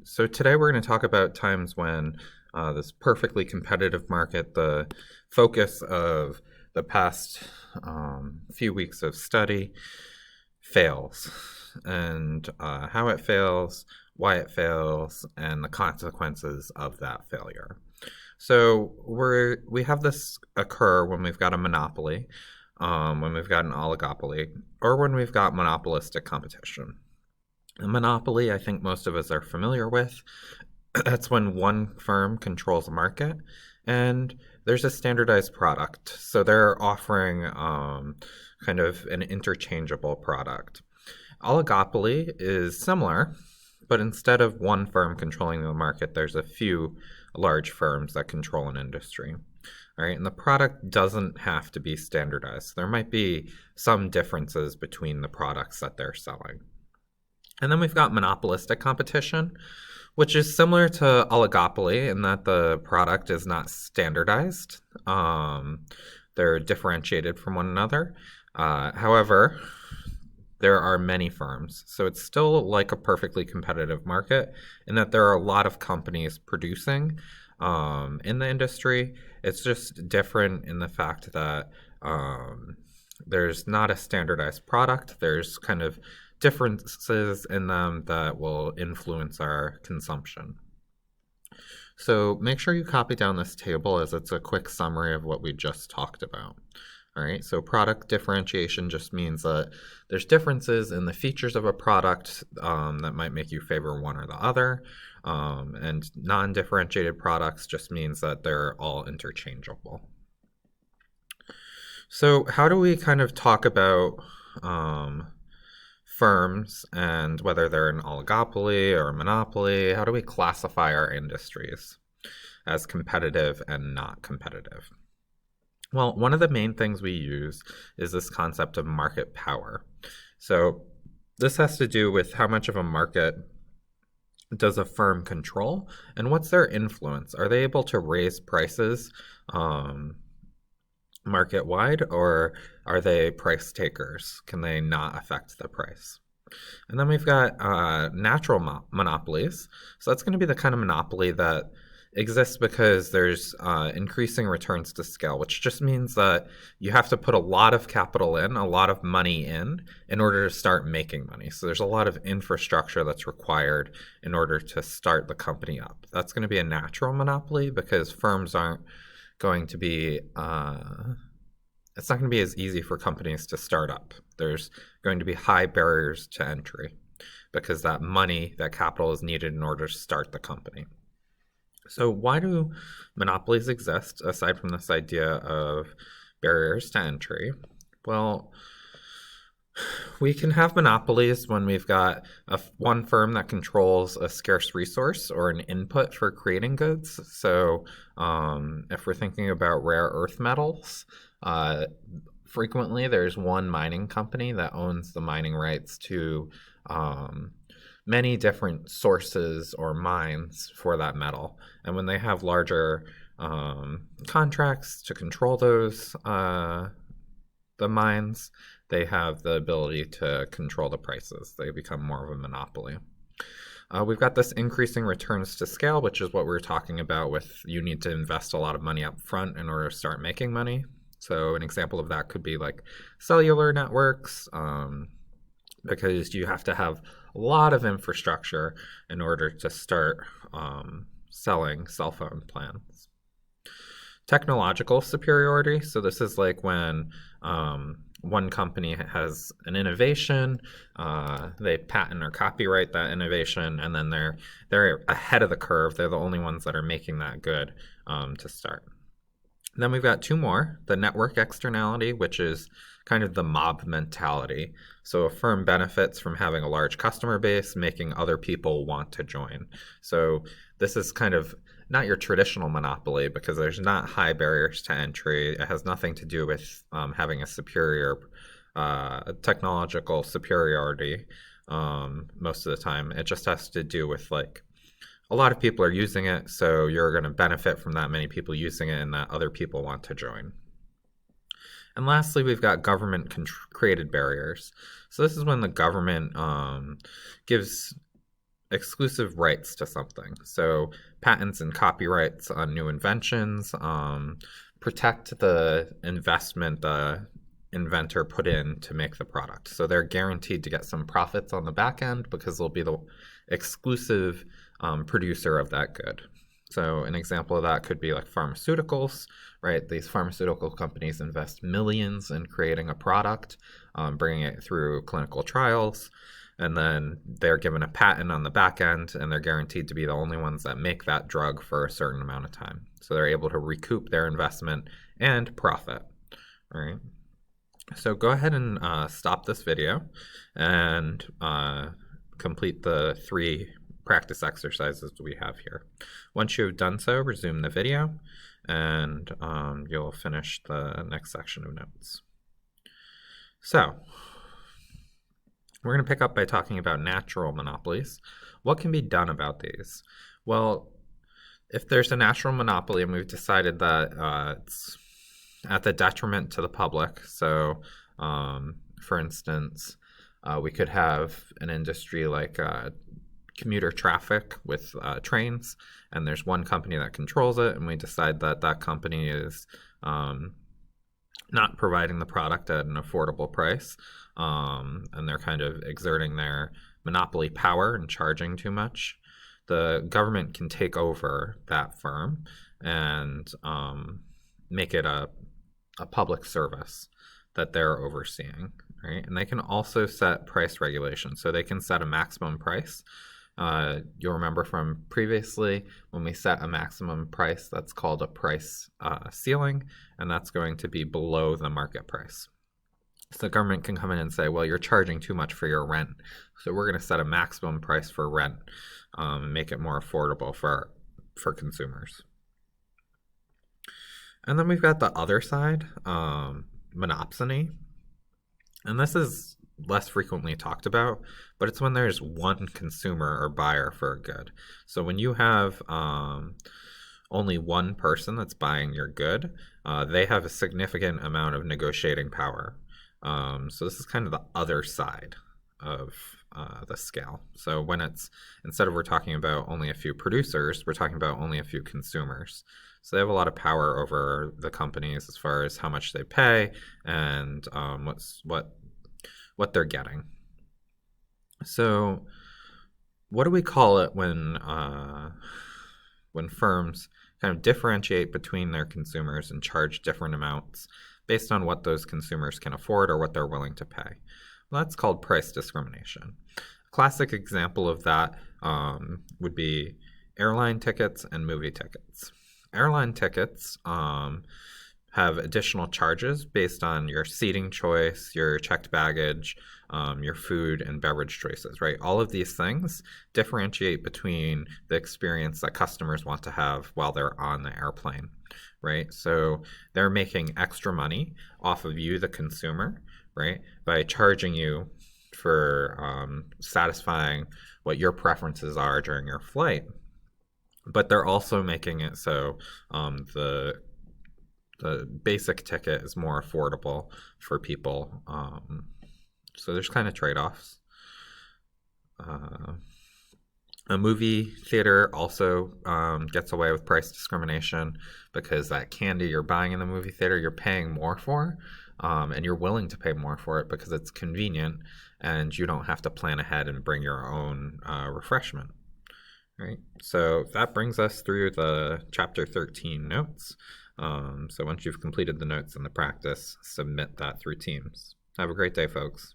So today we're going to talk about times when this perfectly competitive market, the focus of the past few weeks of study, fails, and how it fails, why it fails, and the consequences of that failure. So we have this occur when we've got a monopoly, when we've got an oligopoly, or when we've got monopolistic competition. A monopoly, I think most of us are familiar with. That's when one firm controls a market and there's a standardized product. So they're offering kind of an interchangeable product. Oligopoly is similar, but instead of one firm controlling the market, there's a few large firms that control an industry. All right, and the product doesn't have to be standardized. There might be some differences between the products that they're selling. And then we've got monopolistic competition, which is similar to oligopoly in that the product is not standardized. They're differentiated from one another. However, there are many firms. So it's still like a perfectly competitive market in that there are a lot of companies producing in the industry. It's just different in the fact that there's not a standardized product. There's kind of differences in them that will influence our consumption. So make sure you copy down this table as it's a quick summary of what we just talked about. All right, so product differentiation just means that there's differences in the features of a product that might make you favor one or the other. And non-differentiated products just means that they're all interchangeable. So how do we kind of talk about firms and whether they're an oligopoly or a monopoly? How do we classify our industries as competitive and not competitive? Well, one of the main things we use is this concept of market power. So this has to do with how much of a market does a firm control and what's their influence? Are they able to raise prices market wide, or are they price takers? Can they not affect the price? And then we've got natural monopolies. So that's going to be the kind of monopoly that exists because there's increasing returns to scale, which just means that you have to put a lot of capital in, a lot of money in order to start making money. So there's a lot of infrastructure that's required in order to start the company up. That's going to be a natural monopoly because firms aren't going to be it's not going to be as easy for companies to start up. There's going to be high barriers to entry because that money, that capital is needed in order to start the company. So why do monopolies exist aside from this idea of barriers to entry? Well, we can have monopolies when we've got one firm that controls a scarce resource or an input for creating goods. So if we're thinking about rare earth metals, frequently there's one mining company that owns the mining rights to many different sources or mines for that metal. And when they have larger contracts to control those, the mines, they have the ability to control the prices. They become more of a monopoly. We've got this increasing returns to scale, which is what we were talking about with you need to invest a lot of money up front in order to start making money. So an example of that could be like cellular networks, because you have to have a lot of infrastructure in order to start selling cell phone plans. Technological superiority. So this is like when one company has an innovation, they patent or copyright that innovation, and then they're ahead of the curve. They're the only ones that are making that good to start. Then we've got two more, the network externality, which is kind of the mob mentality. So a firm benefits from having a large customer base, making other people want to join. So this is kind of not your traditional monopoly because there's not high barriers to entry. It has nothing to do with having a superior technological superiority most of the time. It just has to do with like a lot of people are using it, so you're going to benefit from that many people using it and that other people want to join. And lastly, we've got government created barriers. So this is when the government gives exclusive rights to something. So patents and copyrights on new inventions protect the investment the inventor put in to make the product. So they're guaranteed to get some profits on the back end because they'll be the exclusive producer of that good. So an example of that could be like pharmaceuticals, right? These pharmaceutical companies invest millions in creating a product, bringing it through clinical trials, and then they're given a patent on the back end, and they're guaranteed to be the only ones that make that drug for a certain amount of time. So they're able to recoup their investment and profit, right? So go ahead and stop this video and complete the 3 practice exercises we have here. Once you've done so, resume the video, and you'll finish the next section of notes. So we're going to pick up by talking about natural monopolies. What can be done about these? Well, if there's a natural monopoly and we've decided that it's at the detriment to the public, so for instance, we could have an industry like commuter traffic with trains, and there's one company that controls it, and we decide that that company is not providing the product at an affordable price, and they're kind of exerting their monopoly power and charging too much. The government can take over that firm and make it a public service that they're overseeing, right? And they can also set price regulation. So they can set a maximum price. You'll remember from previously when we set a maximum price, that's called a price ceiling, and that's going to be below the market price. So the government can come in and say, well, you're charging too much for your rent, so we're going to set a maximum price for rent and make it more affordable for consumers. And then we've got the other side, monopsony. And this is less frequently talked about, but it's when there's one consumer or buyer for a good. So when you have only one person that's buying your good, they have a significant amount of negotiating power. So this is kind of the other side of the scale. So when it's, instead of we're talking about only a few producers, we're talking about only a few consumers. So they have a lot of power over the companies as far as how much they pay and what they're getting. So what do we call it when firms kind of differentiate between their consumers and charge different amounts based on what those consumers can afford or what they're willing to pay? Well, that's called price discrimination. A classic example of that would be airline tickets and movie tickets. Airline tickets have additional charges based on your seating choice, your checked baggage, your food and beverage choices, right? All of these things differentiate between the experience that customers want to have while they're on the airplane, right? So they're making extra money off of you, the consumer, right, by charging you for satisfying what your preferences are during your flight. But they're also making it so the basic ticket is more affordable for people. So there's kind of trade-offs. A movie theater also gets away with price discrimination because that candy you're buying in the movie theater, you're paying more for, and you're willing to pay more for it because it's convenient and you don't have to plan ahead and bring your own refreshment. Right, so that brings us through the chapter 13 notes. So once you've completed the notes and the practice, submit that through Teams. Have a great day, folks.